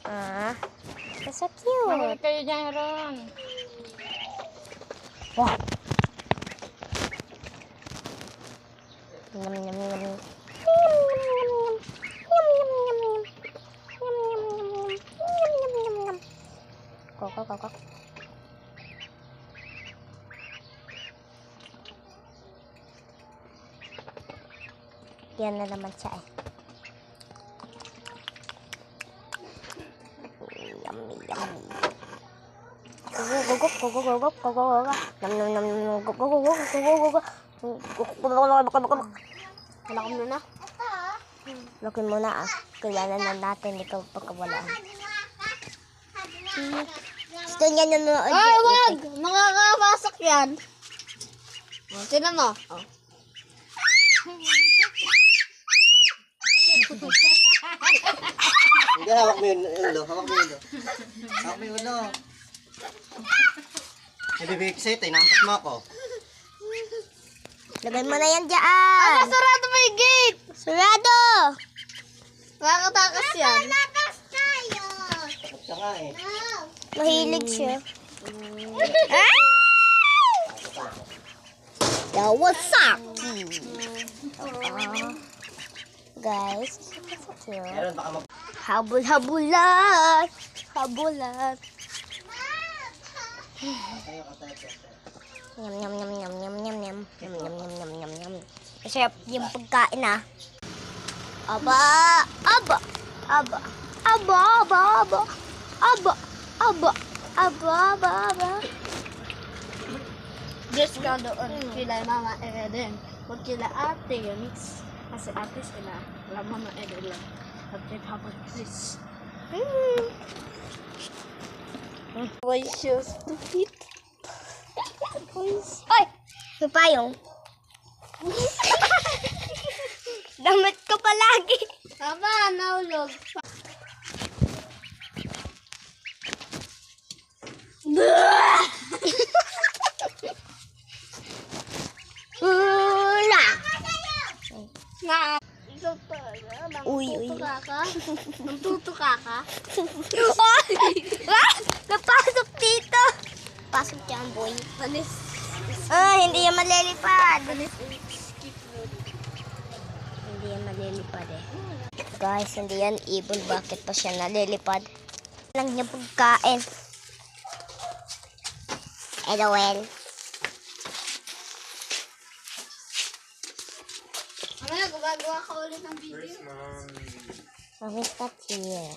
Ah, that's so cute. Mahuli kayo dyan, Ron. Wow. Yum, yum, yum, yum. Koko. Yan na naman siya eh. Yummy. Lakin mo na. Lakin mo na ah. Kailangan na natin ikaw pagkawalaan. Gusto niya nanonood. Ay, wag! Makakapasok yan. O, tinan mo. O. Hindi, hawak mo yun, ulo. Hawak mo yun, ulo. Hawak mo yun, ulo. Nabibigay ko sa'yo, tinampas mo ako. Lagay mo na yan dyan. Sarado mo yung gate! Surado! Nakakatakas yan. Takot ka nga eh. Mahilig siya. Kawasaki. Guys, so cute. Meron, baka mag... Habol-habulan. Habulan. Tayo. Yum. Masarap yung pagkain ah. Aba. Just ka doon kila Mama Eden. Huwag kila Ate Eunice. Kasi ate sila. Wala Mama Eden lang. At Papa Chris. Why so stupid? Ay! May payong. Damit ko palagi. Tama, naulog. Hula! Na. Ikaw talaga. Uy. Nagtutuka ka? Ay! Ah! Napasok dito! Pasok dyan, boy. Alis. Hindi yan malilipad. Hindi yan malilipad eh. Guys, hindi yan ibon. Bakit pa siya nalilipad? Lang niya pagkain. LOL. Mamaya, gumagawa ka ulit ng video. Mami, stop here.